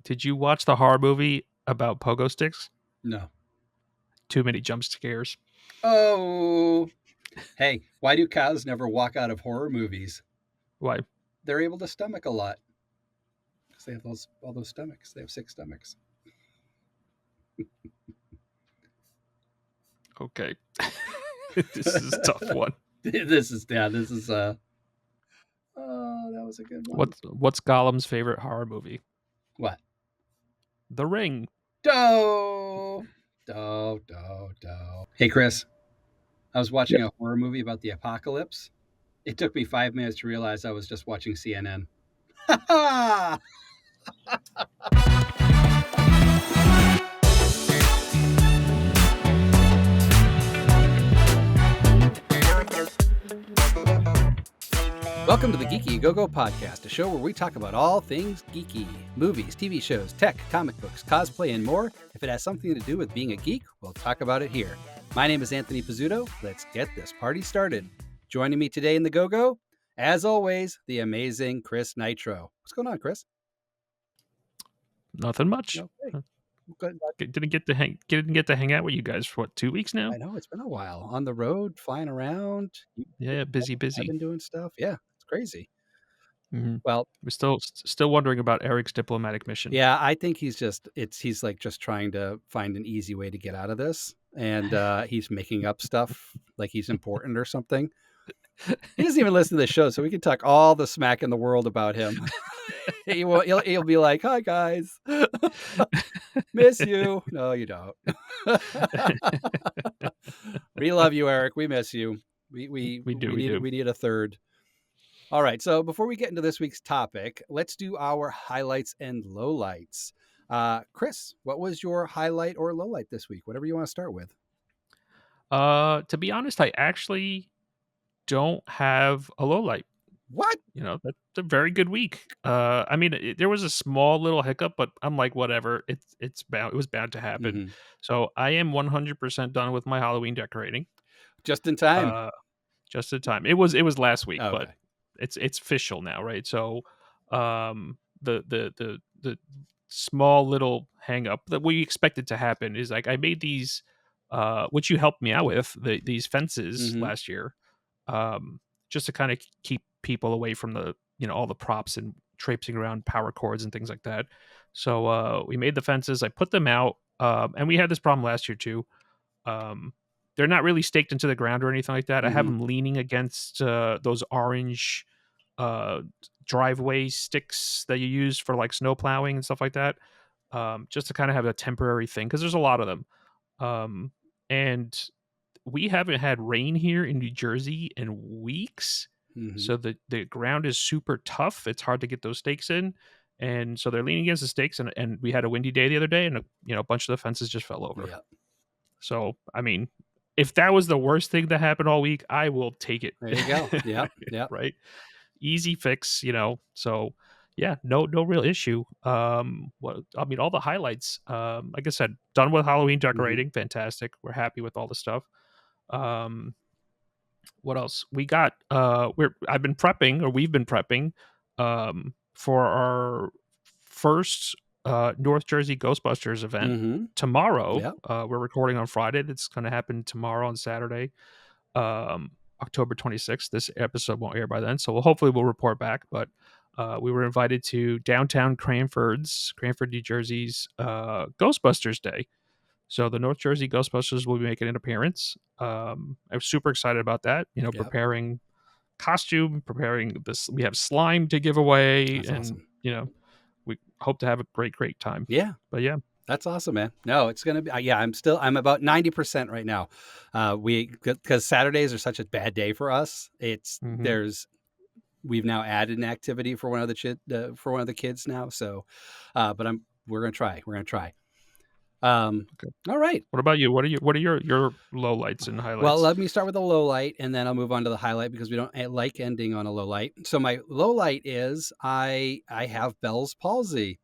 Did you watch the horror movie about pogo sticks? No. Too many jump scares. Oh, hey, why do cows never walk out of horror movies? Why? They're able to stomach a lot because they have all those stomachs. They have 6 stomachs. Okay. This is a tough one. This is oh, that was a good one. What's Gollum's favorite horror movie? What? The Ring. Do. Hey, Chris, I was watching Yep. a horror movie about the apocalypse. It took me 5 minutes to realize I was just watching CNN. Ha ha! Welcome to the Geeky Go-Go Podcast, a show where we talk about all things geeky. Movies, TV shows, tech, comic books, cosplay, and more. If it has something to do with being a geek, we'll talk about it here. My name is Anthony Pizzuto. Let's get this party started. Joining me today in the Go-Go, as always, the amazing Chris Nitro. What's going on, Chris? Nothing much. Okay. Good. Didn't get to hang out with you guys for 2 weeks now. I know it's been a while. On the road, flying around. Yeah, busy. I've been doing stuff. Yeah, it's crazy. Mm-hmm. Well, we're still wondering about Eric's diplomatic mission. Yeah, I think he's like just trying to find an easy way to get out of this, and he's making up stuff like he's important or something. He doesn't even listen to the show, so we can talk all the smack in the world about him. He'll be like, "Hi guys, miss you." No, you don't. We love you, Eric. We miss you. We need a third. All right, so before we get into this week's topic, let's do our highlights and lowlights. Chris, what was your highlight or lowlight this week? Whatever you want to start with. To be honest, I actually don't have a lowlight. What? That's a very good week. I mean, there was a small little hiccup, but I'm like, whatever. It was bound to happen. Mm-hmm. So I am 100% done with my Halloween decorating. Just in time. Just in time. It was last week, Okay. but it's official now, right? So, the small little hang up that we expected to happen is like I made these, which you helped me out with these fences Mm-hmm. last year, just to kind of keep people away from the all the props and traipsing around power cords and things like that. So we made the fences. I put them out, and we had this problem last year too. They're not really staked into the ground or anything like that. Mm-hmm. I have them leaning against those orange driveway sticks that you use for like snow plowing and stuff like that, just to kind of have a temporary thing because there's a lot of them. And we haven't had rain here in New Jersey in weeks. Mm-hmm. So the ground is super tough. It's hard to get those stakes in. And so they're leaning against the stakes, and we had a windy day the other day, and a bunch of the fences just fell over. Yeah. So, I mean, if that was the worst thing that happened all week, I will take it. There you go. Yeah. Right. Easy fix, So, yeah, no real issue. All the highlights. Like I said, done with Halloween decorating. Mm-hmm. Fantastic. We're happy with all the stuff. What else? We got we've been prepping for our first North Jersey Ghostbusters event tomorrow. Yep. We're recording on Friday. It's going to happen tomorrow on Saturday, October 26th. This episode won't air by then, so hopefully we'll report back. But we were invited to downtown Cranford, New Jersey's Ghostbusters Day. So the North Jersey Ghostbusters will be making an appearance. I'm super excited about that. Yep. Preparing costume, preparing this. We have slime to give away. That's awesome. We hope to have a great time. Yeah. But yeah. That's awesome, man. No, it's going to be, I'm about 90% right now. Because Saturdays are such a bad day for us. We've now added an activity for one of the kids now. So, but we're going to try. Okay. All right. What about you? What are your lowlights and highlights? Well, let me start with a low light and then I'll move on to the highlight because we don't like ending on a low light. So my low light is I have Bell's palsy.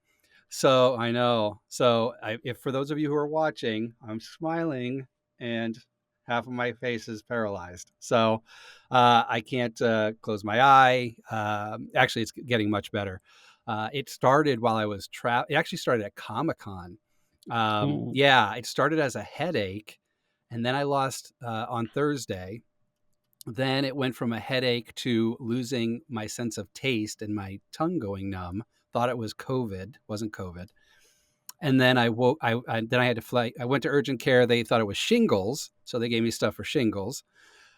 So I know. So if for those of you who are watching, I'm smiling and half of my face is paralyzed. So I can't close my eye. Actually, it's getting much better. It started while I was it actually started at Comic-Con. Ooh. Yeah, it started as a headache, and then I lost on Thursday. Then it went from a headache to losing my sense of taste and my tongue going numb. Thought it was COVID, wasn't COVID. And then I woke. Then I had to fly. I went to urgent care. They thought it was shingles, so they gave me stuff for shingles.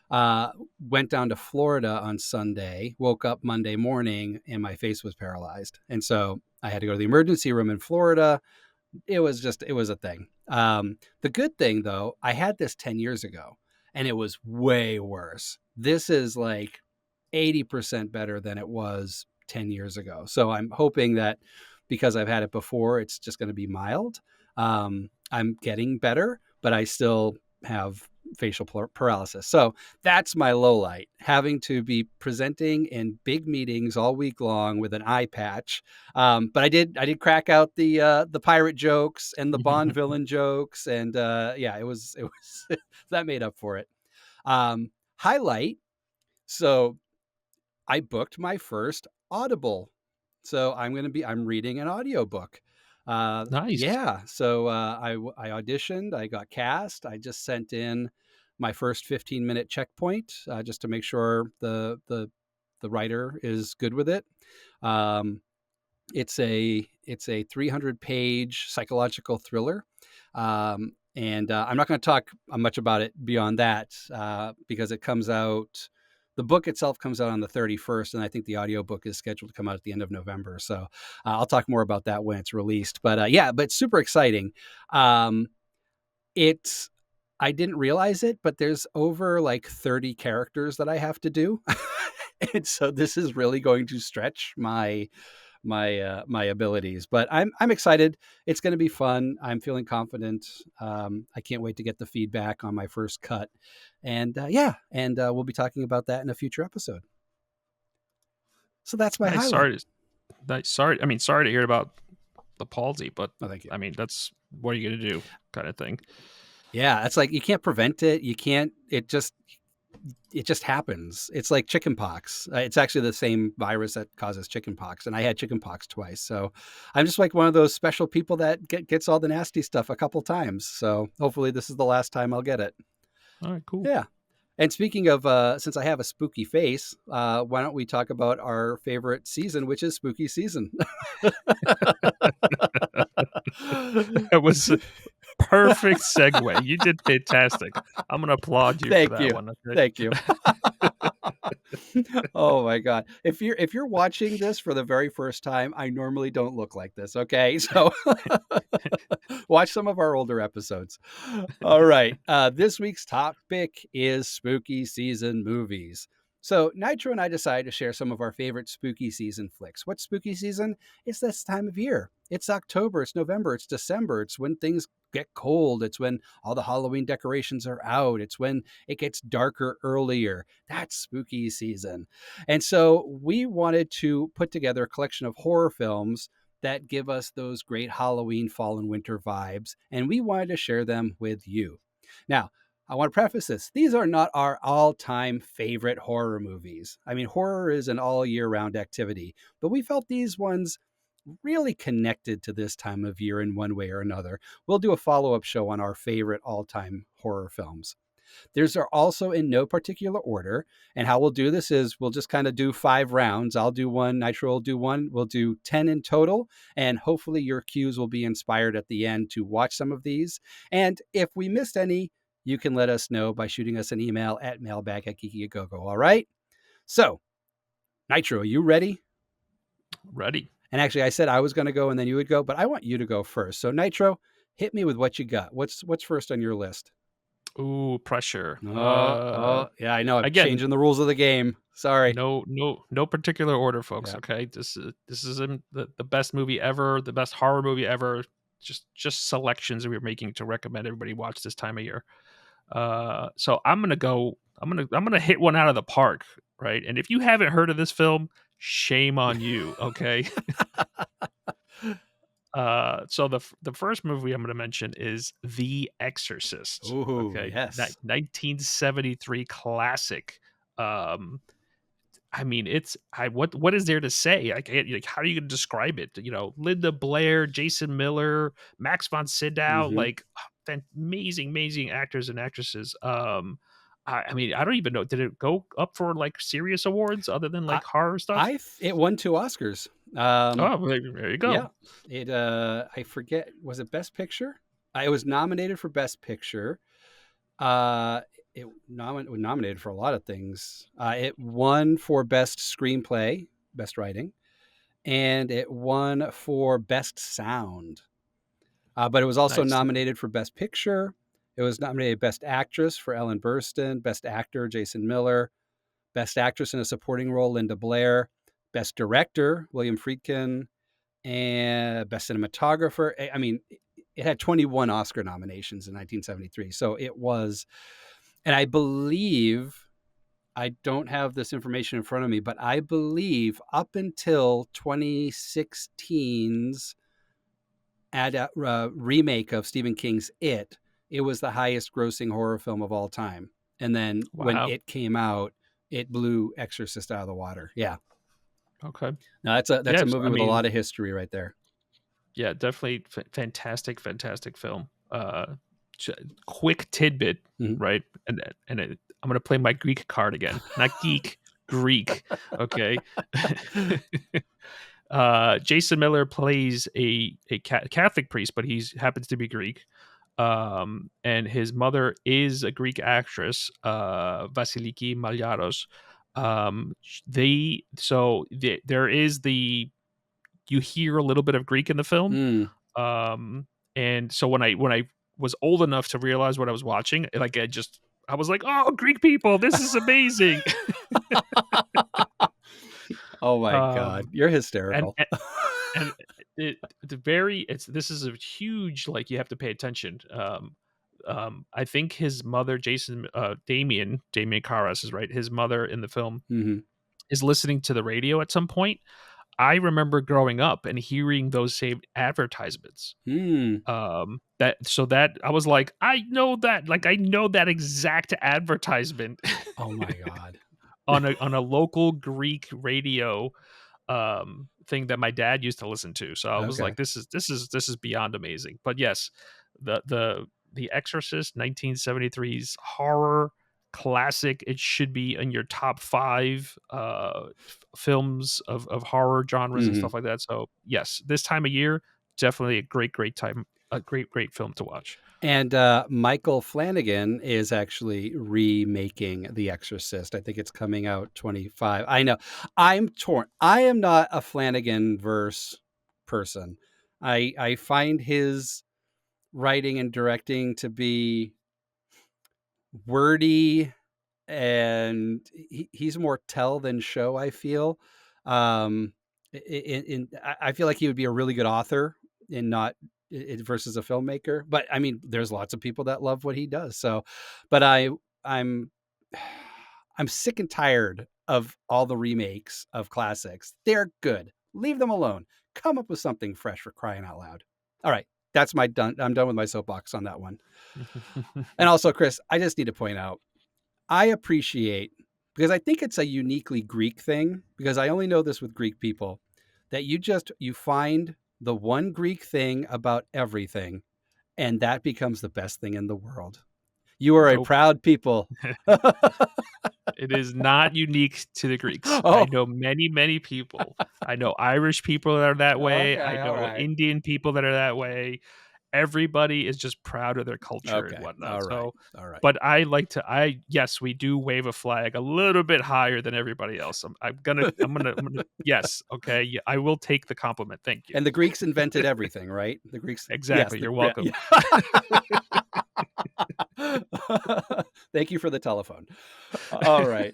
Went down to Florida on Sunday. Woke up Monday morning, and my face was paralyzed. And so I had to go to the emergency room in Florida. It was a thing. The good thing though, I had this 10 years ago, and it was way worse. This is like 80% better than it was 10 years ago. So I'm hoping that because I've had it before, it's just going to be mild. I'm getting better, but I still have facial paralysis. So that's my low light, having to be presenting in big meetings all week long with an eye patch. But I did crack out the pirate jokes and the Bond villain jokes, and yeah, it was that made up for it. Highlight. So I booked my first Audible. So I'm reading an audiobook. Nice. Yeah. So I auditioned, I got cast. I just sent in my first 15-minute checkpoint just to make sure the writer is good with it. Um, it's a 300-page psychological thriller. And I'm not going to talk much about it beyond that because it comes out. The book itself comes out on the 31st, and I think the audiobook is scheduled to come out at the end of November. So I'll talk more about that when it's released. But yeah, but super exciting. It's I didn't realize it, but there's over like 30 characters that I have to do. And so this is really going to stretch my abilities, but I'm excited. It's going to be fun. I'm feeling confident. I can't wait to get the feedback on my first cut, and yeah, and we'll be talking about that in a future episode. So that's my Nice. highlight. Sorry. I mean, sorry to hear about the palsy, but Oh, thank you. I mean, that's what are you gonna do, kind of thing. Yeah, it's like you can't prevent it. You can't. It just happens. It's like chickenpox. It's actually the same virus that causes chickenpox, and I had chickenpox twice. So I'm just like one of those special people that gets all the nasty stuff a couple times. So hopefully this is the last time I'll get it. All right, cool. Yeah. And speaking of, since I have a spooky face, why don't we talk about our favorite season, which is spooky season? That was a perfect segue. You did fantastic. I'm gonna applaud you for Thank that you. one. Okay? Thank you. Oh my God. If you're watching this for the very first time, I normally don't look like this. Okay. So watch some of our older episodes. All right. This week's topic is spooky season movies. So Nitro and I decided to share some of our favorite spooky season flicks. What's spooky season? It's this time of year. It's October, it's November, it's December. It's when things get cold. It's when all the Halloween decorations are out. It's when it gets darker earlier. That's spooky season. And so we wanted to put together a collection of horror films that give us those great Halloween, fall, and winter vibes. And we wanted to share them with you. Now, I want to preface this. These are not our all-time favorite horror movies. I mean, horror is an all year round activity, but we felt these ones really connected to this time of year in one way or another. We'll do a follow-up show on our favorite all-time horror films. These are also in no particular order. And how we'll do this is we'll just kind of do 5 rounds. I'll do one, Nitro will do one. We'll do 10 in total. And hopefully your cues will be inspired at the end to watch some of these. And if we missed any, you can let us know by shooting us an email at mailbag@geekyagogo. All right. So, Nitro, are you ready? Ready. And actually, I said I was going to go and then you would go, but I want you to go first. So, Nitro, hit me with what you got. What's first on your list? Ooh, pressure. Yeah, I know. I'm Again, changing the rules of the game. Sorry. no particular order, folks. Yeah. Okay, this isn't the best movie ever, the best horror movie ever. Just selections we're making to recommend everybody watch this time of year. So I'm gonna hit one out of the park, right? And if you haven't heard of this film, shame on you. Okay. So the first movie I'm going to mention is The Exorcist. Ooh, Okay, yes. 1973 classic. Um, I mean, what is there to say? Like, how are you gonna describe it? You know, Linda Blair, Jason Miller, Max von Sydow, Hmm. like amazing, amazing actors and actresses. I mean, I don't even know. Did it go up for like serious awards other than I, like horror stuff? it won 2 Oscars. Um, Oh, well, there you yeah, go. it. I forget. Was it Best Picture? It was nominated for Best Picture. Uh, it was nominated for a lot of things. It won for Best Screenplay, Best Writing, and it won for Best Sound. But it was also Nice. nominated for Best Picture. It was nominated Best Actress for Ellen Burstyn, Best Actor Jason Miller, Best Actress in a Supporting Role Linda Blair, Best Director William Friedkin, and Best Cinematographer. I mean, it had 21 Oscar nominations in 1973. So it was, and I believe, I don't have this information in front of me, but I believe up until 2016's remake of Stephen King's it was the highest grossing horror film of all time. And then when Wow. it came out, it blew Exorcist out of the water. Yeah. Okay. Now that's a Yes. movie I with a mean, lot of history right there. yeah, definitely fantastic, fantastic film. Ch- Quick tidbit, Mhm. right? I'm gonna play my Greek card again, not geek, Greek. Okay. Jason Miller plays a Catholic priest, but he's happens to be Greek. And his mother is a Greek actress, Vasiliki Malyaros. There is the you hear a little bit of Greek in the film, Mm. and so when I was old enough to realize what I was watching, like I was like, "Oh, Greek people, this is amazing." Oh my God, um, you're and hysterical. and, and the very it's this is a huge like you have to pay attention. I think his mother, Damien Carras is right. His mother in the film Hmm. is listening to the radio at some point. I remember growing up and hearing those same advertisements. Mm. That I was like, I know that exact advertisement Oh my God. on a local Greek radio thing that my dad used to listen to. So I was Okay. like, this is beyond amazing. But yes, the Exorcist 1973's horror classic. It should be in your top five films of horror genres and Hmm. stuff like that. So yes, this time of year, definitely a great time, a great film to watch. And Michael Flanagan is actually remaking The Exorcist. I think it's coming out 25. I know. I'm torn. I am not a Flanagan verse person. I find his writing and directing to be wordy, and he's more tell than show, I feel. Um, I feel like he would be a really good author and not versus a filmmaker. But I mean, there's lots of people that love what he does. So, but I'm I'm sick and tired of all the remakes of classics. They're good. Leave them alone. Come up with something fresh, for crying out loud. All right, that's my done. I'm done with my soapbox on that one. And also, Chris, I just need to point out, I appreciate, because I think it's a uniquely Greek thing, because I only know this with Greek people, that you find the one Greek thing about everything, and that becomes the best thing in the world. You are a Nope. proud people. It is not unique to the Greeks. I Oh, know many, many people. I know Irish people that are that way. I okay, all know right. Indian people that are that way. Everybody is just proud of their culture and Okay, whatnot. all right, So, all right. but yes, we do wave a flag a little bit higher than everybody else. Yes, okay, yeah, I will take the compliment. Thank you. And the Greeks invented everything, right? The Greeks, yes, Exactly. You're welcome. yeah. Thank you for the telephone. All right.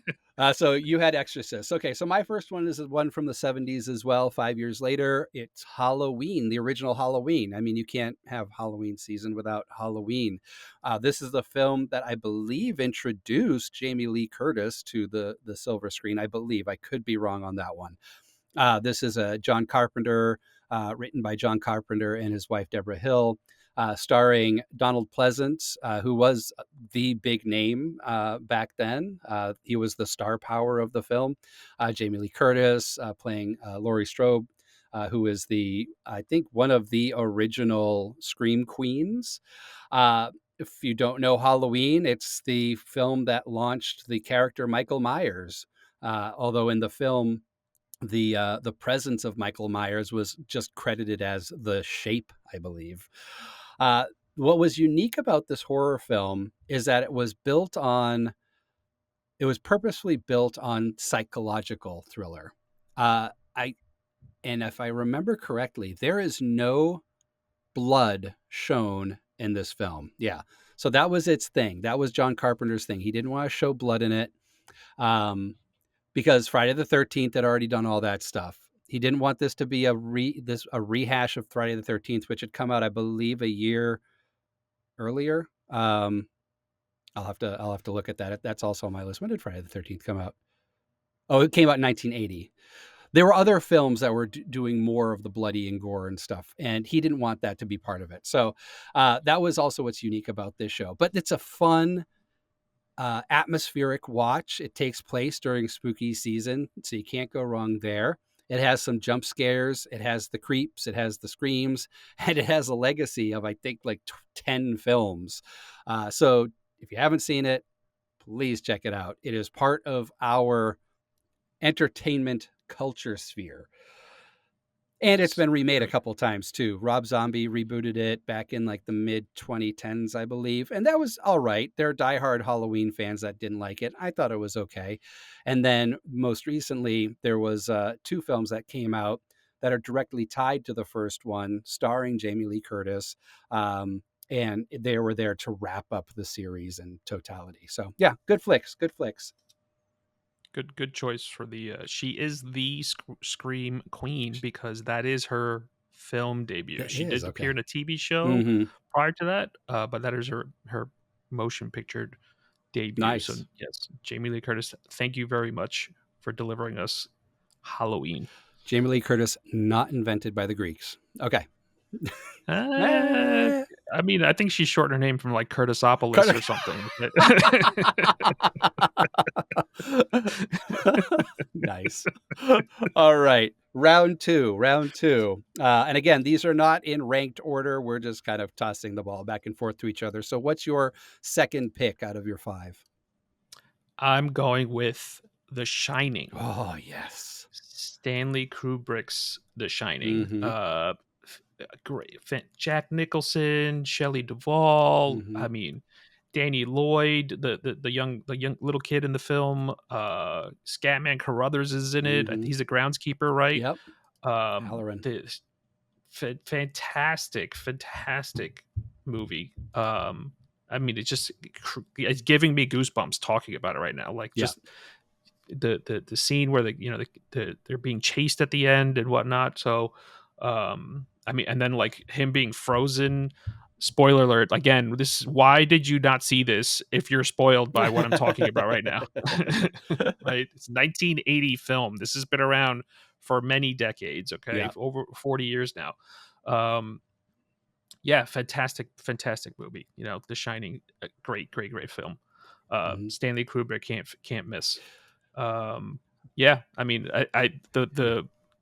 So you had Exorcist. Okay, so my first one is one from the 70s as well, 5 years later. It's Halloween, the original Halloween. I mean, you can't have Halloween season without Halloween. This is the film that I believe introduced Jamie Lee Curtis to the silver screen. I believe. I could be wrong on that one. This is a John Carpenter, written by John Carpenter and his wife, Deborah Hill. starring Donald Pleasance, who was the big name back then. He was the star power of the film. Jamie Lee Curtis playing Laurie Strode, who is I think, one of the original Scream Queens. If you don't know Halloween, it's the film that launched the character Michael Myers. Although in the film, the presence of Michael Myers was just credited as the shape, I believe. What was unique about this horror film is that it was purposefully built on psychological thriller. And if I remember correctly, there is no blood shown in this film. Yeah. So that was its thing. That was John Carpenter's thing. He didn't want to show blood in it. Because Friday the 13th had already done all that stuff. He didn't want this to be a rehash of Friday the 13th, which had come out, I believe, a year earlier. I'll have to look at that. That's also on my list. When did Friday the 13th come out? Oh, it came out in 1980. There were other films that were doing more of the bloody and gore and stuff, and he didn't want that to be part of it. So that was also what's unique about this show. But it's a fun, atmospheric watch. It takes place during spooky season, so you can't go wrong there. It has some jump scares. It has the creeps. It has the screams, and it has a legacy of, I think, like 10 films. So if you haven't seen it, please check it out. It is part of our entertainment culture sphere. And it's been remade a couple times too. Rob Zombie rebooted it back in like the mid 2010s, I believe. And that was all right. There are diehard Halloween fans that didn't like it. I thought it was okay. And then most recently, there was 2 films that came out that are directly tied to the first one, starring Jamie Lee Curtis. And they were there to wrap up the series in totality. So yeah, good flicks. Good choice for the she is the Scream Queen, because that is her film debut. It She is did appear okay. in a TV show Mm-hmm. prior to that, but that is her motion pictured debut. So Nice. yes, Jamie Lee Curtis, thank you very much for delivering us Halloween. Jamie Lee Curtis, not invented by the Greeks. Okay. Uh, I mean, I think she shortened her name from like Curtisopolis or something. Nice. All right. Round two. And again, these are not in ranked order. We're just kind of tossing the ball back and forth to each other. So what's your second pick out of your 5? I'm going with The Shining. Oh, yes. Stanley Kubrick's The Shining. Mm-hmm. Great. Jack Nicholson, Shelley Duvall. Mm-hmm. I mean, Danny Lloyd, the young little kid in the film. Scatman Carruthers is in it. Mm-hmm. He's a groundskeeper, right? Yep. Halloran. The fantastic movie. I mean, it's giving me goosebumps talking about it right now. Like, Yeah. just the scene where they're being chased at the end and whatnot. So I mean, and then like him being frozen. Spoiler alert again. This Why did you not see this if you're spoiled by what I'm talking about right now? Right, it's 1980 film. This has been around for many decades, okay? Yeah. Over 40 years now. Yeah, fantastic movie. The Shining, great film. Mm-hmm. Stanley Kubrick can't miss. Yeah, I mean,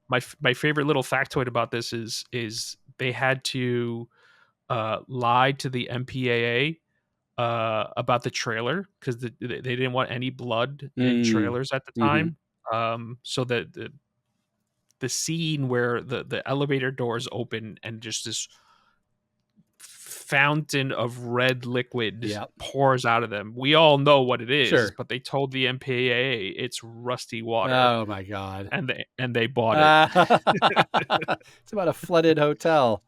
my favorite little factoid about this is they had to lie to the MPAA about the trailer, because they didn't want any blood in trailers at the Mm-hmm. time. So that the scene where the elevator doors open and just this fountain of red liquid Yep. pours out of them. We all know what it is, Sure. but they told the MPAA it's rusty water, Oh my God. and they bought it. It's about a flooded hotel.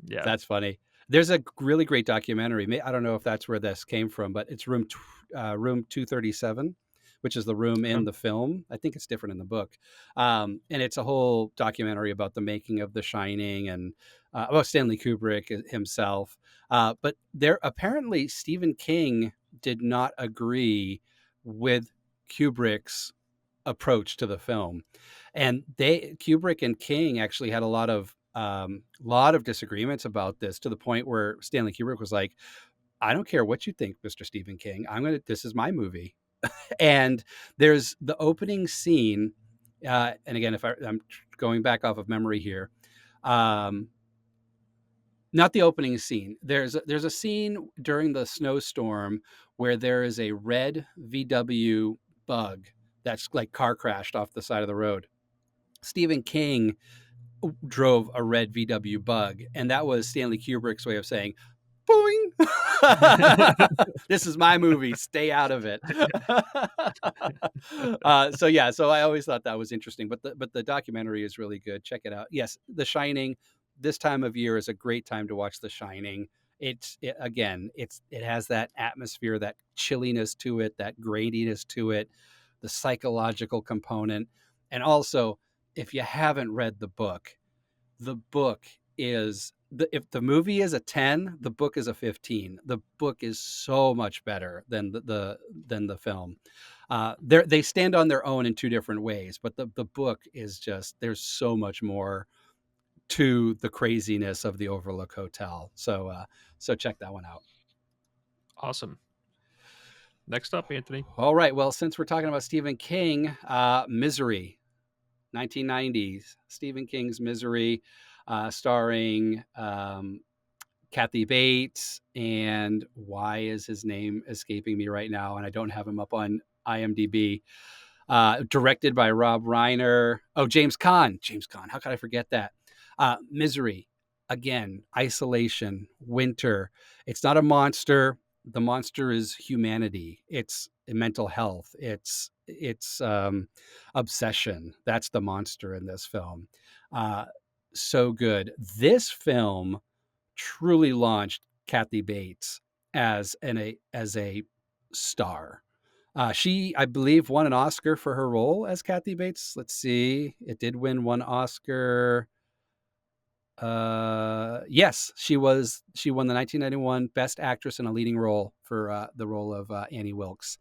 Yeah. That's funny. There's a really great documentary. I don't know if that's where this came from, but it's room 237, which is the room in the film. I think it's different in the book. And it's a whole documentary about the making of The Shining and about Stanley Kubrick himself. But apparently Stephen King did not agree with Kubrick's approach to the film. And Kubrick and King actually had a lot of lot of disagreements about this, to the point where Stanley Kubrick was like, I don't care what you think, Mr. Stephen King. This is my movie. And there's the opening scene. And again, I'm going back off of memory here, not the opening scene. There's a scene during the snowstorm where there is a red VW Bug that's like car crashed off the side of the road. Stephen King drove a red VW Bug, and that was Stanley Kubrick's way of saying, "Boing! This is my movie. Stay out of it." So I always thought that was interesting. But the documentary is really good. Check it out. Yes, The Shining. This time of year is a great time to watch The Shining. It has that atmosphere, that chilliness to it, that graininess to it, the psychological component, and also, if you haven't read the book is if the movie is a 10, the book is a 15. The book is so much better than the film. They stand on their own in two different ways, but the book is just, there's so much more to the craziness of the Overlook Hotel. So check that one out. Awesome. Next up, Anthony. All right. Well, since we're talking about Stephen King, Misery, 1990s, Stephen King's Misery, starring Kathy Bates, and why is his name escaping me right now? And I don't have him up on IMDb. Directed by Rob Reiner. Oh, James Caan. How could I forget that? Misery. Again, isolation, winter. It's not a monster. The monster is humanity. It's mental health. It's obsession. That's the monster in this film. So good. This film truly launched Kathy Bates as a star. She, I believe, won an Oscar for her role as Kathy Bates. Let's see. It did win one Oscar. Yes, she won the 1991 Best Actress in a Leading Role for the role of Annie Wilkes.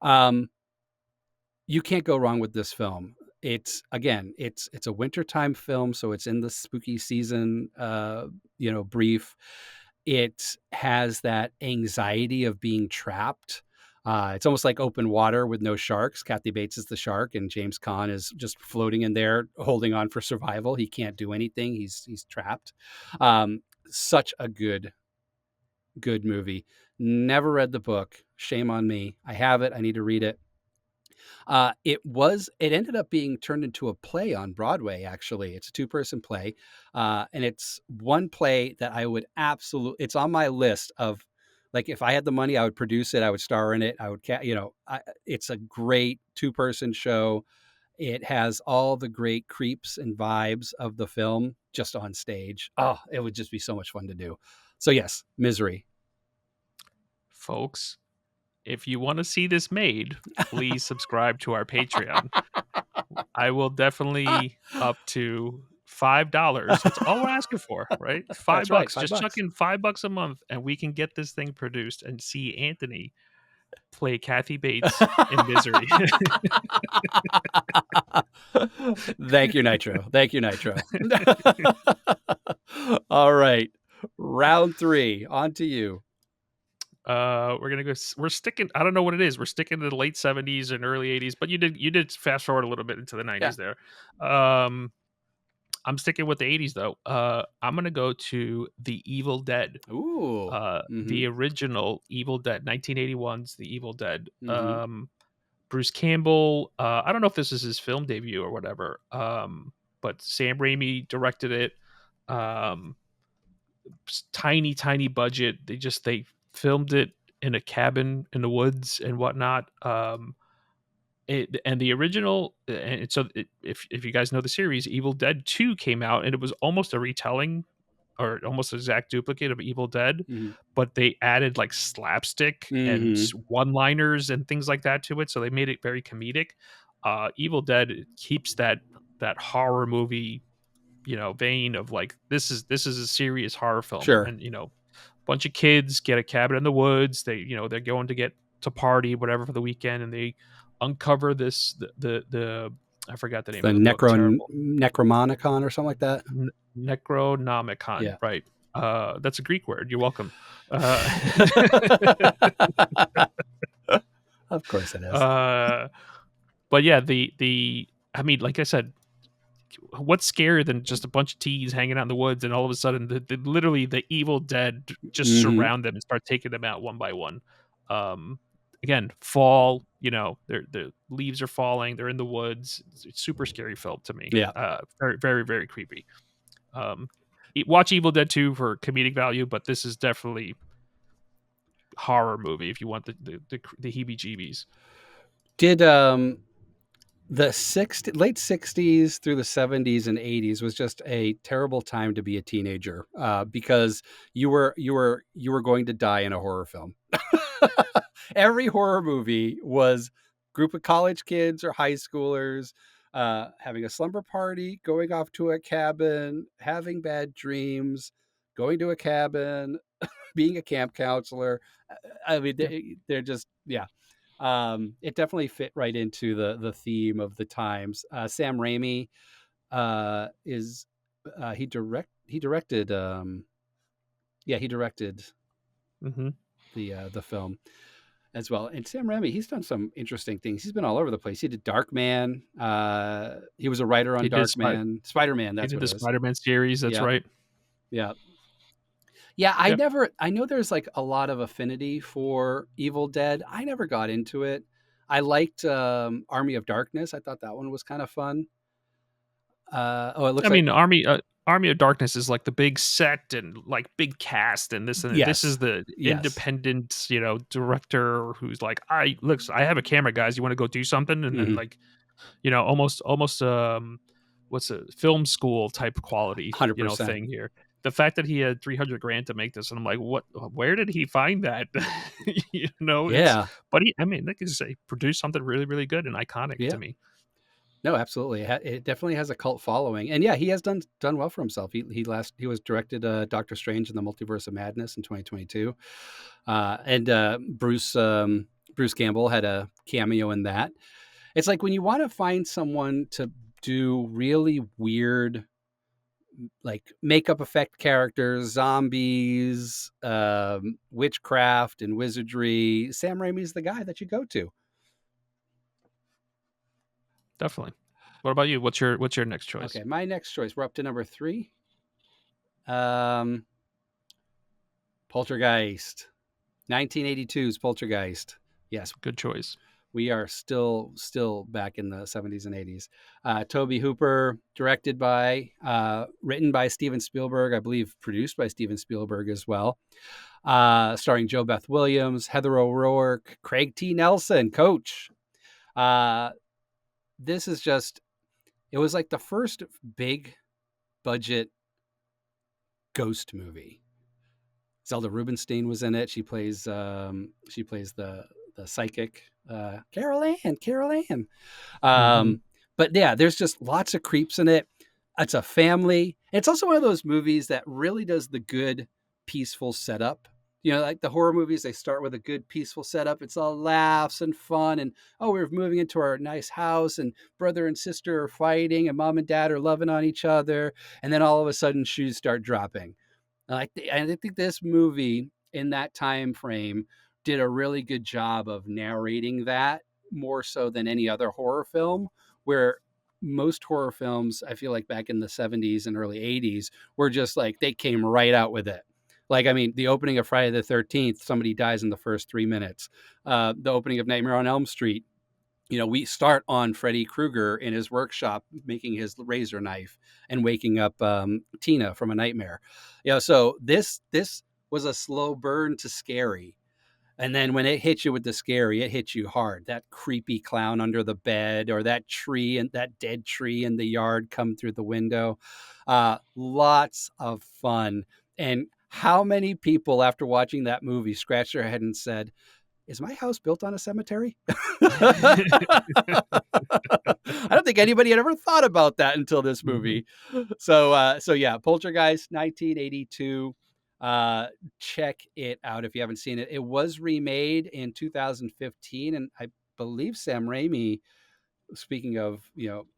You can't go wrong with this film. It's a wintertime film, so it's in the spooky season, brief. It has that anxiety of being trapped. It's almost like open water with no sharks. Kathy Bates is the shark, and James Caan is just floating in there, holding on for survival. He can't do anything. He's trapped. Such a good movie. Never read the book. Shame on me. I have it. I need to read it. It ended up being turned into a play on Broadway. Actually, it's a 2-person play, and it's one play that I would it's on my list of, like, if I had the money, I would produce it. I would star in it. It's a great 2-person show. It has all the great creeps and vibes of the film just on stage. Oh, it would just be so much fun to do. So yes, Misery. Folks, if you want to see this made, please subscribe to our Patreon. I will definitely up to $5. That's all we're asking for, right? $5. That's right, Just $5. chuck in $5 a month, and we can get this thing produced and see Anthony play Kathy Bates in Misery. Thank you, Nitro. All right. Round 3. On to you. We're sticking, I don't know what it is. We're sticking to the late 70s and early 80s, but you did fast forward a little bit into the 90s there. I'm sticking with the 80s though. I'm gonna go to The Evil Dead. Ooh. The original Evil Dead, 1981's The Evil Dead. Bruce Campbell, I don't know if this is his film debut or whatever, but Sam Raimi directed it. Tiny budget. They filmed it in a cabin in the woods and whatnot. And the original, and so if you guys know the series, Evil Dead 2 came out, and it was almost a retelling or almost exact duplicate of Evil Dead, but they added like slapstick and one-liners and things like that to it, so they made it very comedic. Evil Dead keeps that horror movie, vein of like, this is a serious horror film. Sure. And bunch of kids get a cabin in the woods. They're going to get to party, whatever, for the weekend, and they uncover this the I forgot the name of the book. Necromonicon or something like that. Necronomicon, Yeah. right. That's a Greek word. You're welcome. Uh, Of course it is. uh, but yeah, the I mean, like I said, what's scarier than just a bunch of teens hanging out in the woods and all of a sudden literally the evil dead just Hmm. surround them and start taking them out one by one. Um, Again, fall, the leaves are falling, they're in the woods. It's super scary film to me. Yeah. Very, very, very creepy. Um, watch Evil Dead 2 for comedic value, but this is definitely horror movie if you want the heebie-jeebies. Did the late 60s through the 70s and 80s was just a terrible time to be a teenager, because you were going to die in a horror film. Every horror movie was group of college kids or high schoolers having a slumber party, going off to a cabin, having bad dreams, going to a cabin, being a camp counselor. I mean, Yeah. they're just, yeah. It definitely fit right into the theme of the times. Sam Raimi is he directed he directed Hmm. the film as well. And Sam Raimi, he's done some interesting things. He's been all over the place. He did Darkman. He was a writer on He did Darkman, Spider-Man. he That's did what the it is. Spider-Man series. That's Yeah, right. yeah. Yeah, Yeah. I know there's like a lot of affinity for Evil Dead. I never got into it. I liked Army of Darkness. I thought that one was kind of fun. Oh, it looks I like, mean, Army of Darkness is like the big set and like big cast and this and this is yes, the yes. independent, director who's like, I have a camera, guys. You want to go do something? And then Hmm. like, almost what's a film school type quality, 100%. thing here. The fact that he had 300 grand to make this, and I'm like, what? Where did he find that? It's Yeah, but I mean, like you say, produced something really, really good and iconic to yeah. me. No, absolutely. It definitely has a cult following, and yeah, he has done well for himself. He was directed Doctor Strange in the Multiverse of Madness in 2022, and Bruce Campbell had a cameo in that. It's like when you want to find someone to do really weird, like makeup effect characters, zombies, witchcraft, and wizardry. Sam Raimi's the guy that you go to. Definitely. What about you? What's your next choice? Okay, my next choice. We're up to number 3. Um, Poltergeist, 1982's Poltergeist. Yes, Good choice. we are still back in the 70s and 80s. Toby Hooper, directed by, written by Steven Spielberg, I believe produced by Steven Spielberg as well. Starring Joe Beth Williams, Heather O'Rourke, Craig T. Nelson, Coach. Uh, this is just, it was like the first big budget ghost movie. Zelda Rubinstein was in it. She plays the psychic, Carol Ann, Carol Ann. Mhm. Um, but yeah, there's just lots of creeps in it. It's a family. It's also one of those movies that really does the good, peaceful setup. Like the horror movies, they start with a good, peaceful setup. It's all laughs and fun. And, oh, we're moving into our nice house, and brother and sister are fighting, and mom and dad are loving on each other. And then all of a sudden, shoes start dropping. I think this movie in that time frame did a really good job of narrating that, more so than any other horror film, where most horror films, I feel like back in the 70s and early 80s, were just like they came right out with it. Like, I mean, the opening of Friday the 13th, somebody dies in the first 3 minutes. The opening of Nightmare on Elm Street, we start on Freddy Krueger in his workshop making his razor knife and waking up Tina from a nightmare. So this was a slow burn to scary. And then when it hits you with the scary, it hits you hard. That creepy clown under the bed, or that tree and that dead tree in the yard come through the window. Lots of fun. And how many people after watching that movie scratched their head and said, is my house built on a cemetery? I don't think anybody had ever thought about that until this Mhm. movie. So yeah, Poltergeist 1982. Check it out if you haven't seen it. It was remade in 2015, and I believe Sam Raimi, speaking of,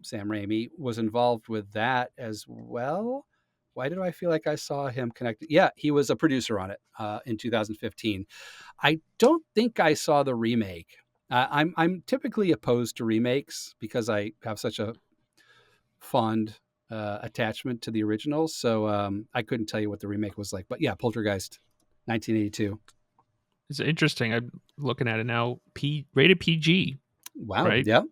Sam Raimi, was involved with that as well. Why do I feel like I saw him connected? Yeah, he was a producer on it in 2015. I don't think I saw the remake. I'm typically opposed to remakes because I have such a fond attachment to the original. So I couldn't tell you what the remake was like. But yeah, Poltergeist, 1982. It's interesting. I'm looking at it now. Rated PG, Wow. right? Yeah.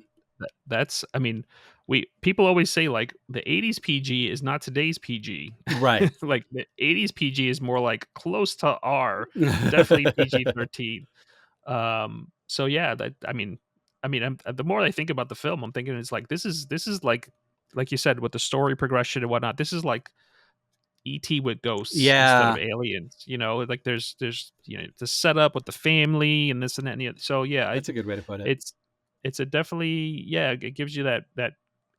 That's I mean, we people always say like the 80s PG is not today's PG. Right. Like the 80s PG is more like close to R, definitely PG-13. So yeah, that the more I think about the film, I'm thinking it's like this is like you said with the story progression and whatnot. This is like ET with ghosts instead of Yeah. aliens. Like there's the setup with the family and this and that and the other. So yeah, That's a good way to put it. it's it's a definitely yeah, it gives you that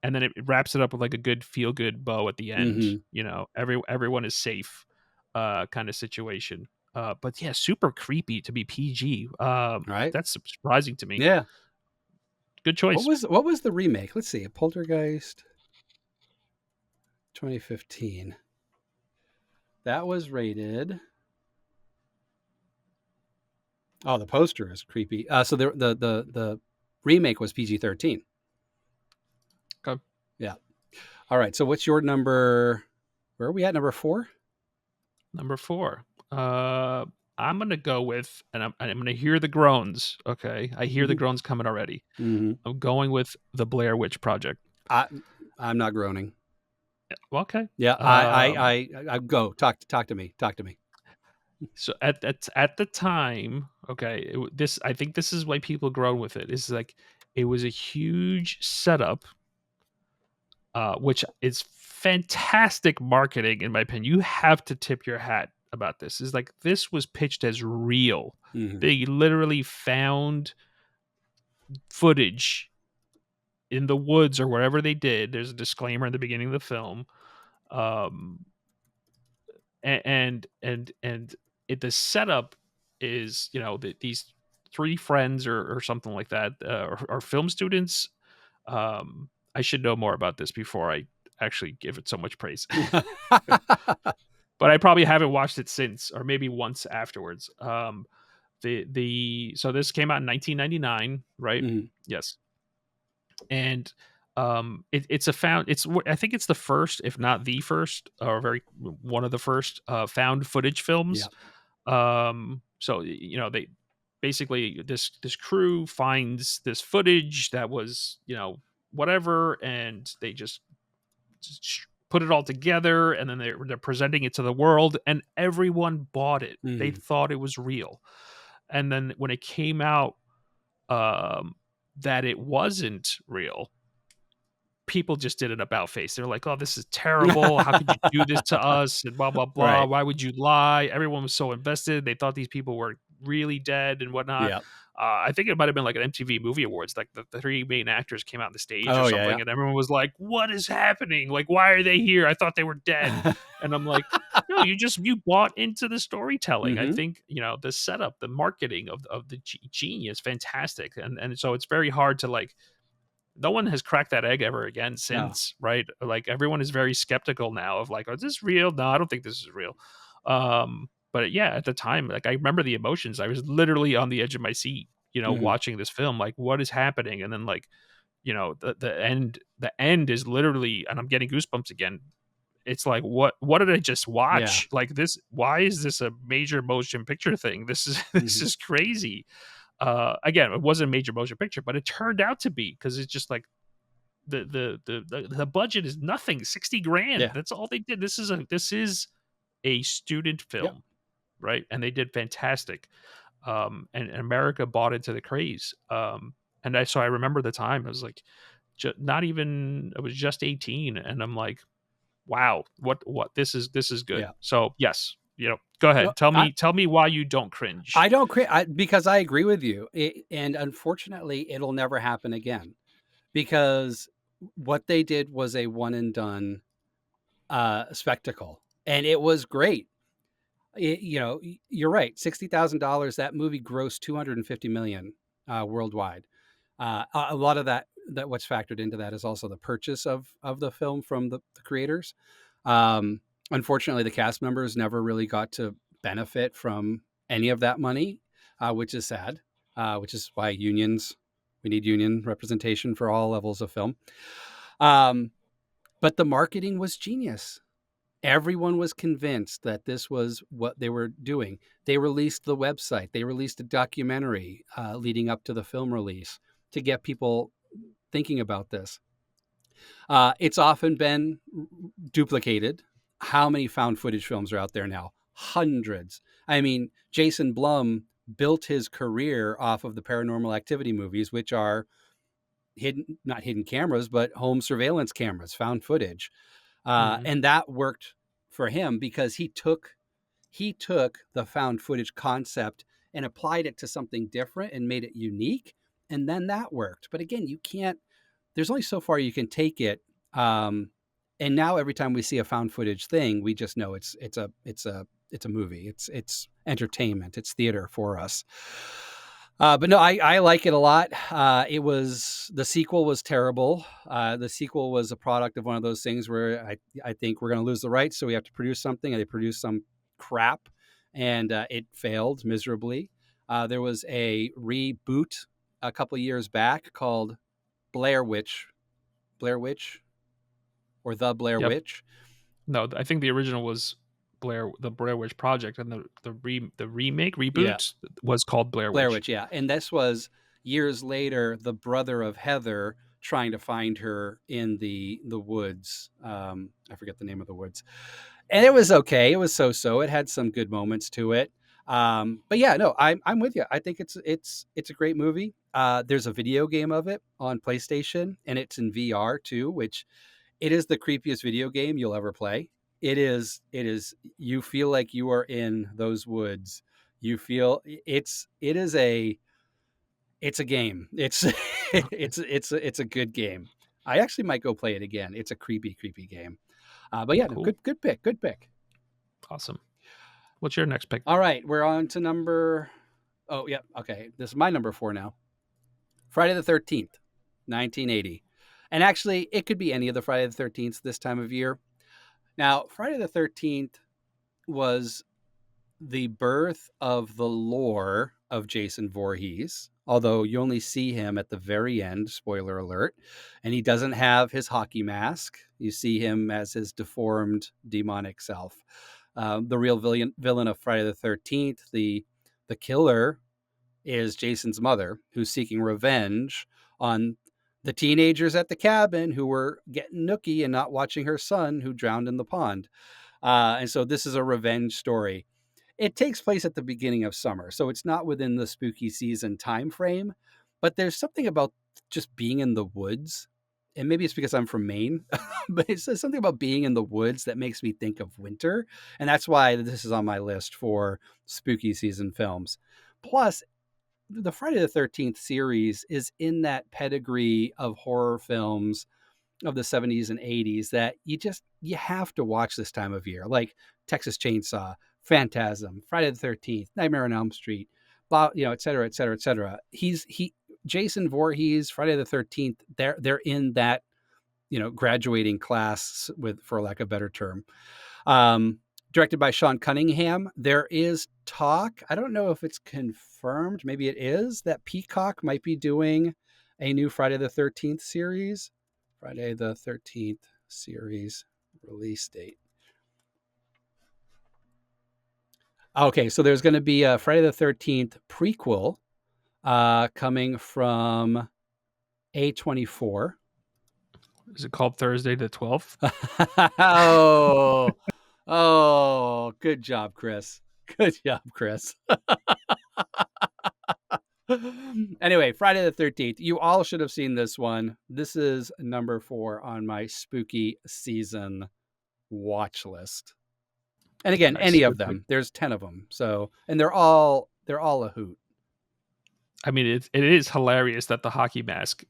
and then it wraps it up with like a good feel good bow at the end. Mm-hmm. Everyone is safe kind of situation. But yeah, super creepy to be PG. All right. That's surprising to me. Yeah. Good choice. What was the remake? Let's see. Poltergeist 2015. That was rated. Oh, the poster is creepy. So the remake was PG-13. Okay. Yeah. All right. So what's your number? Where are we at? Number 4? Number 4. I'm gonna go with, and I'm gonna hear the groans. Okay, I hear the Mm-hmm. groans coming already. Mm-hmm. I'm going with the Blair Witch Project. I'm not groaning. Well, okay. Yeah. I go talk to me. Talk to me. So at the time, okay, this I think this is why people grow with it. Is like it was a huge setup, which is fantastic marketing in my opinion. You have to tip your hat about this. Is like this was pitched as real. Mm-hmm. They literally found footage in the woods or wherever they did. There's a disclaimer in the beginning of the film. Um, and the setup is these three friends or something like that are film students. I should know more about this before I actually give it so much praise. But I probably haven't watched it since, or maybe once afterwards. The so this came out in 1999, right? Mm-hmm. Yes. And it's a found it's I think it's the first, if not the first, or very one of the first found footage Yeah. films. So they basically this crew finds this footage that was whatever, and they just put it all together, and then they're presenting it to the world, and everyone bought it. They Mm-hmm. thought it was real. And then when it came out that it wasn't real, people just did an about face. They're like, "Oh, this is terrible. How could you do this to us?" And blah blah blah. Right. Why would you lie? Everyone was so invested. They thought these people were really dead and whatnot. Yeah. I think it might have been like an MTV Movie Awards. Like the three main actors came out on the stage or Oh yeah. something, and everyone was like, "What is happening? Like, why are they here? I thought they were dead." Yeah. And I'm like, "No, you bought into the storytelling." I Mm-hmm. think the setup, the marketing of the genius, fantastic, and so it's very hard to like no one has cracked that egg ever again No. since, right? Like everyone is very skeptical now of like, is this real? No, I don't think this is real. But yeah, at the time, like I remember the emotions. I was literally on the edge of my seat, Mm-hmm. watching this film, like what is happening? And then like, the end is literally, and I'm getting goosebumps again. It's like what did I just Yeah. watch? Like this, why is this a major motion picture thing? This is this Mm-hmm. is crazy. Again, it wasn't a major motion picture, but it turned out to be, because it's just like the budget is nothing, 60 grand. Yeah. That's all they did. This is a student Yep. film, right? And they did fantastic. And America bought into the craze. So I remember the time I was like, not even, I was just 18, and I'm like, wow, what this is good. Yeah. So yes, go No, ahead. Tell me why you don't cringe. I don't because I agree with you. And unfortunately, it'll never happen again because what they did was a one and done spectacle, and it was great. You're right. $60,000. That movie grossed 250 million worldwide. A lot of that what's factored into that is also the purchase of the film from the creators. Unfortunately, the cast members never really got to benefit from any of that money, which is sad. Which is why we need union representation for all levels of film. Um, but the marketing was genius. Everyone was convinced that this was what they were doing. They released the website. They released a documentary leading up to the film release to get people thinking about this. It's often been duplicated. How many found footage films are out there now? Hundreds. I mean, Jason Blum built his career off of the Paranormal Activity movies, which are not hidden cameras, but home surveillance cameras, found footage. Mm-hmm. And that worked for him because he took the found footage concept and applied it to something different and made it unique. And then that worked. But again, you can't, there's only so far you can take it. And now every time we see a found footage thing, we just know it's a movie. It's entertainment. It's theater for us. But no, I like it a lot. The sequel was terrible. The sequel was a product of one of those things where I think we're going to lose the rights, so we have to produce something, and they produced some crap, and it failed miserably. There was a reboot a couple of years back called Blair Witch, or The Blair Yep. Witch. No, I think the original was the Blair Witch Project, and the remake Yeah, reboot was called Blair Blair Witch. Witch, yeah. And this was years later, the brother of Heather trying to find her in the woods. I forget the name of the woods. And it was okay. It was so. It had some good moments to it. But yeah, no, I'm with you. I think it's a great movie. There's a video game of it on PlayStation, and it's in VR too, which it is the creepiest video game you'll ever play. You feel like you are in those woods. You feel it's a game. It's Okay, it's a good game. I actually might go play it again. It's a creepy game. But yeah, no, cool, good pick. Good pick. awesome. What's your next pick? All right, we're on to number. Oh yeah, okay. This is my number 4 now. Friday the 13th, 1980. And actually, it could be any of the Friday the 13th this time of year. Now, Friday the 13th was the birth of the lore of Jason Voorhees, although you only see him at the very end, spoiler alert, and he doesn't have his hockey mask. You see him as his deformed demonic self. The real villain of Friday the 13th, the killer, is Jason's mother, who's seeking revenge on the teenagers at the cabin who were getting nookie and not watching her son who drowned in the pond. And so this is a revenge story. It takes place at the beginning of summer, so it's not within the spooky season time frame, but there's something about just being in the woods. And maybe it's because I'm from Maine, but it's something about being in the woods that makes me think of winter. And that's why this is on my list for spooky season films. Plus, the Friday the 13th series is in that pedigree of horror films of the 70s and 80s that you have to watch this time of year, like Texas Chainsaw, Phantasm, Friday the 13th, Nightmare on Elm Street, et cetera, et cetera, et cetera. Jason Voorhees, Friday the 13th, they're in that, graduating class, with, for lack of a better term. Directed by Sean Cunningham. There is talk, I don't know if it's confirmed, maybe it is, that Peacock might be doing a new Friday the 13th series. Friday the 13th series release date. Okay, so there's going to be a Friday the 13th prequel coming from A24. Is it called Thursday the 12th? Oh, good job, Chris. Good job, Chris. Anyway, Friday the 13th. You all should have seen this one. This is number 4 on my spooky season watch list. And again, Nice, any of good pick. them. There's 10 of them. So, and they're all a hoot. I mean, it is hilarious that the hockey mask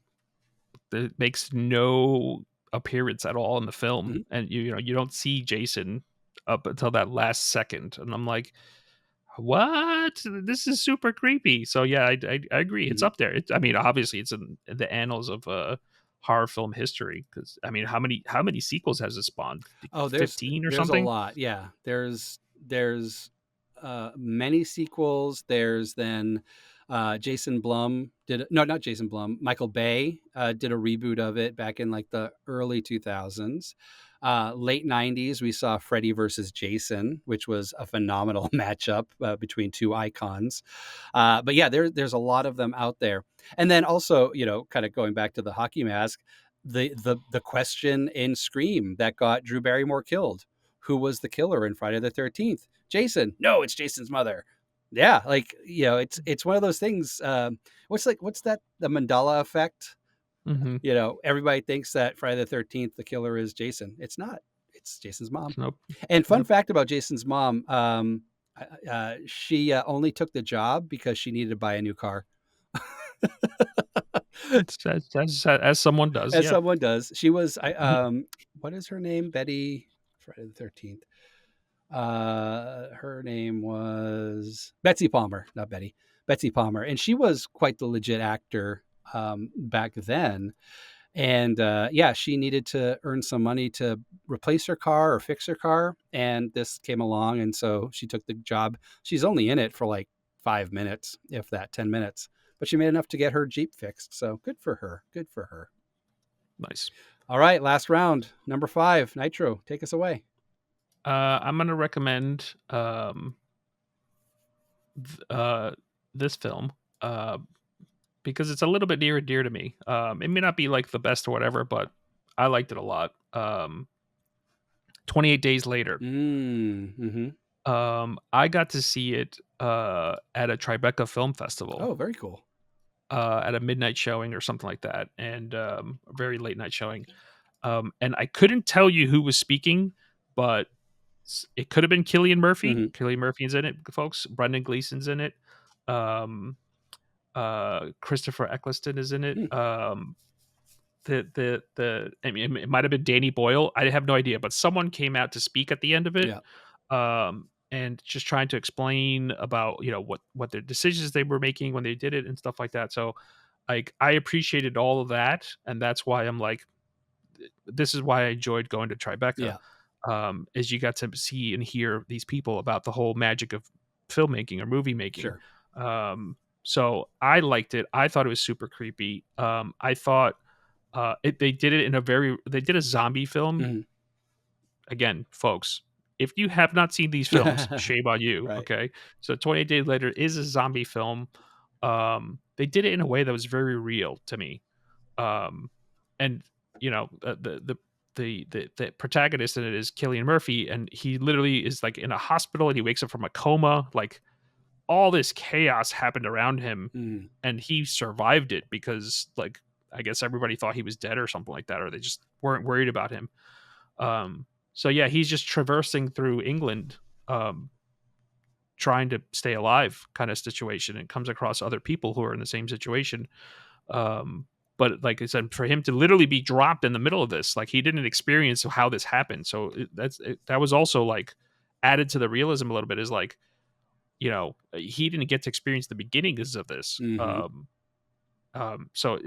that makes no appearance at all in the film, Mm-hmm. and you don't see Jason up until that last second, and I'm like, what? This is super creepy. So yeah, I agree. It's Mm-hmm. up there. I mean, obviously, it's in the annals of horror film history. Because I mean, how many sequels has it spawned? Oh, 15 or there's a something? lot. Yeah, there's many sequels. There's then Jason Blum did no, not Jason Blum. Michael Bay did a reboot of it back in like the early 2000s. Late 90s, we saw Freddy versus Jason, which was a phenomenal matchup between two icons. But yeah, there's a lot of them out there. And then also, you know, kind of going back to the hockey mask, the question in Scream that got Drew Barrymore killed. Who was the killer in Friday the 13th? Jason. No, it's Jason's mother. Yeah, like, you know, it's one of those things. What's that, the Mandela effect? Mm-hmm. You know, everybody thinks that Friday the 13th the killer is Jason. It's not. It's Jason's mom. Nope. And fun Nope. fact about Jason's mom, she only took the job because she needed to buy a new car. It's as someone does. As Yeah. someone does. She was what is her name? Betty. Friday the 13th. Her name was Betsy Palmer, not Betty. Betsy Palmer, and she was quite the legit actor back then. And yeah, she needed to earn some money to replace her car or fix her car, and this came along, and so she took the job. She's only in it for like 5 minutes, if that, 10 minutes, but she made enough to get her Jeep fixed. So good for her. Good for her. Nice. All right, last round, number 5, Nitro. Take us away. I'm gonna recommend this film because it's a little bit near and dear to me. It may not be like the best or whatever, but I liked it a lot. 28 Days Later. Mm-hmm. I got to see it at a Tribeca Film Festival. Oh, very cool. At a midnight showing or something like that, and a very late night showing. And I couldn't tell you who was speaking, but it could have been Cillian Murphy. Mm-hmm. Cillian Murphy's in it, folks. Brendan Gleeson's in it. Um, Christopher Eccleston is in it. Mm. I mean, it might have been Danny Boyle. I have no idea, but someone came out to speak at the end of it. Yeah. And just trying to explain about, you know, what their decisions they were making when they did it and stuff like that. So like I appreciated all of that, and that's why I'm like, this is why I enjoyed going to Tribeca. Yeah. Is you got to see and hear these people about the whole magic of filmmaking or movie making. Sure. So I liked it. I thought it was super creepy. I thought they did it in they did a zombie film. Mm-hmm. Again, folks, if you have not seen these films, shame on you. Right. Okay. So 28 Days Later is a zombie film. They did it in a way that was very real to me. And you know, the protagonist in it is Cillian Murphy, and he literally is like in a hospital and he wakes up from a coma. Like all this chaos happened around him, Mm. and he survived it because, like, I guess everybody thought he was dead or something like that, or they just weren't worried about him. So yeah, he's just traversing through England, trying to stay alive, kind of situation, and comes across other people who are in the same situation. But like I said, for him to literally be dropped in the middle of this, like he didn't experience how this happened. So that was also like added to the realism a little bit. Is like, you know, he didn't get to experience the beginnings of this. Mm-hmm. So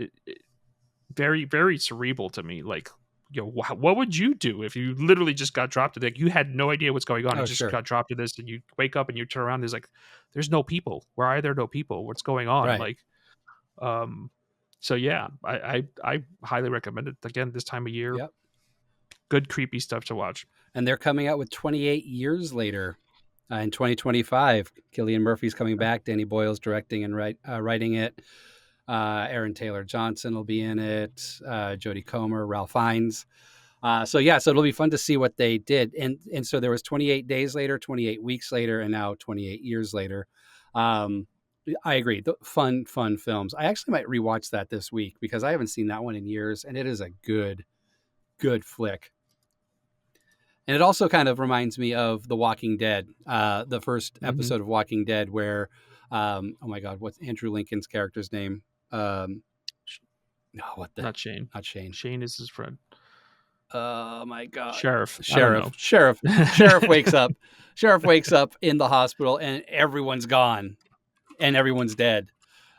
very, very cerebral to me. Like, you know, what would you do if you literally just got dropped to, like, you had no idea what's going on, Oh, and just sure. got dropped to this, and you wake up and you turn around, there's like, there's no people. Why are there no people? What's going on? Right. Like, so yeah, I highly recommend it again this time of year. Yep. Good creepy stuff to watch. And they're coming out with 28 Years Later in 2025. Cillian Murphy's coming back. Danny Boyle's directing and writing it. Aaron Taylor Johnson will be in it. Jodie Comer, Ralph Fiennes. So it'll be fun to see what they did. And so there was 28 Days Later, 28 Weeks Later, and now 28 Years Later. I agree. Fun films. I actually might rewatch that this week because I haven't seen that one in years, and it is a good flick. And it also kind of reminds me of The Walking Dead, the first episode of Walking Dead, where, oh my God, what's Andrew Lincoln's character's name? Not Shane. Not Shane. Shane is his friend. Oh my God. Sheriff wakes up. Sheriff wakes up in the hospital and everyone's gone and everyone's dead.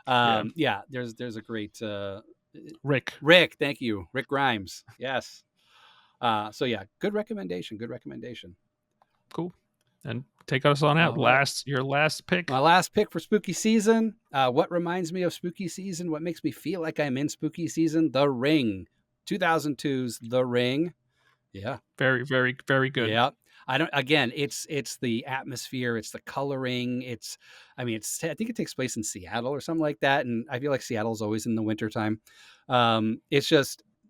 There's a great Rick. Rick, thank you. Rick Grimes. Yes. So yeah, good recommendation. Good recommendation. Cool. And take us on out. All right. Your last pick. My last pick for spooky season. What reminds me of spooky season? What makes me feel like I'm in spooky season? The Ring. 2002's The Ring. Yeah. Very, very, very good. Yeah. It's the atmosphere, it's the coloring, I think it takes place in Seattle or something like that. And I feel like Seattle's always in the wintertime. It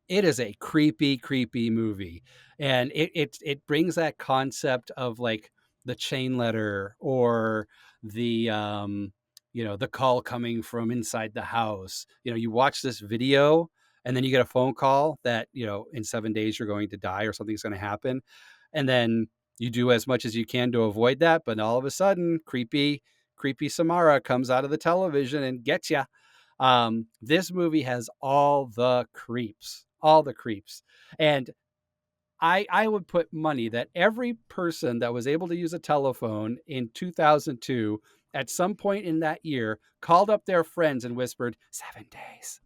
is a creepy, creepy movie. And it brings that concept of like the chain letter or the, the call coming from inside the house. You watch this video and then you get a phone call that, in 7 days you're going to die or something's going to happen. And then you do as much as you can to avoid that. But all of a sudden, creepy Samara comes out of the television and gets you. This movie has all the creeps. And I would put money that every person that was able to use a telephone in 2002 at some point in that year called up their friends and whispered 7 days.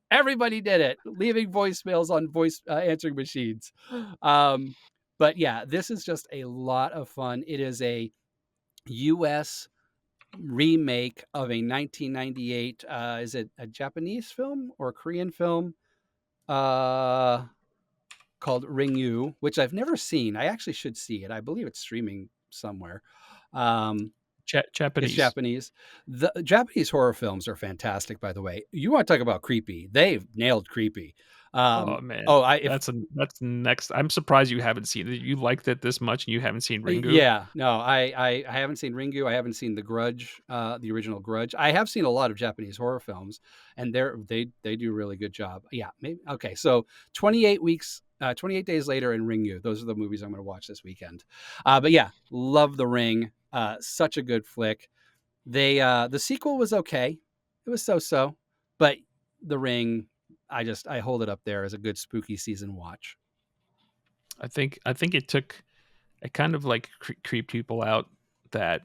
Everybody did it, leaving voicemails on voice answering machines. But yeah, this is just a lot of fun. It is a US remake of a 1998 is it a Japanese film or a Korean film called Ringu, which I've never seen. I actually should see it. I believe it's streaming somewhere. Japanese. It's Japanese. The Japanese horror films are fantastic, by the way. You want to talk about creepy? They've nailed creepy. Oh man. That's next. I'm surprised you haven't seen it. You liked it this much and you haven't seen Ringu. Yeah, no, I haven't seen Ringu. I haven't seen The Grudge, the original Grudge. I have seen a lot of Japanese horror films, and they do a really good job. Yeah, maybe okay. So 28 days later in Ringu. Those are the movies I'm going to watch this weekend. But yeah, love The Ring. Such a good flick. The sequel was okay. It was so, but The Ring, I hold it up there as a good spooky season watch. I think it kind of like creeped people out that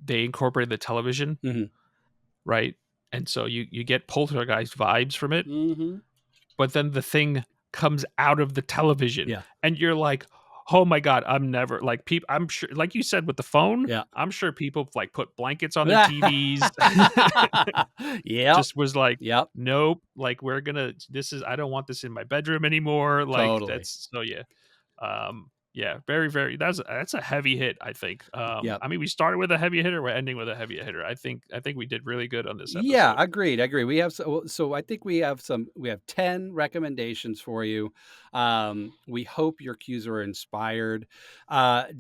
they incorporated the television, right? And so you get poltergeist vibes from it, but then the thing comes out of the television, and you're like, oh my god, I'm never like people. I'm sure, like you said with the phone, I'm sure people like put blankets on their TVs. Just was like, nope. Like I don't want this in my bedroom anymore. Like totally. that's so yeah. Very, very. That's a heavy hit. I think. I mean, we started with a heavy hitter. We're ending with a heavy hitter. I think we did really good on this episode. Yeah, agreed. We have so I think we have 10 recommendations for you. We hope your cues are inspired.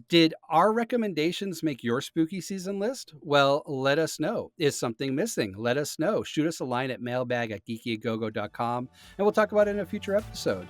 Did our recommendations make your spooky season list? Well, let us know. Is something missing? Let us know. Shoot us a line at mailbag@geekyagogo.com, and we'll talk about it in a future episode.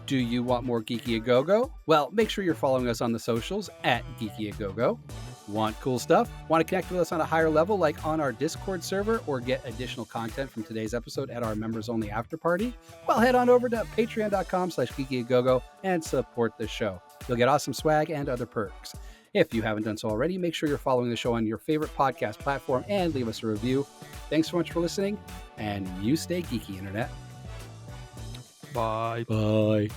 Do you want more Geeky A Go-Go? Well, make sure you're following us on the socials at Geeky A Go-Go. Want cool stuff? Want to connect with us on a higher level, like on our Discord server, or get additional content from today's episode at our members-only after party? Well, head on over to patreon.com/geekyagogo and support the show. You'll get awesome swag and other perks. If you haven't done so already, make sure you're following the show on your favorite podcast platform and leave us a review. Thanks so much for listening, and you stay geeky, Internet. Bye. Bye.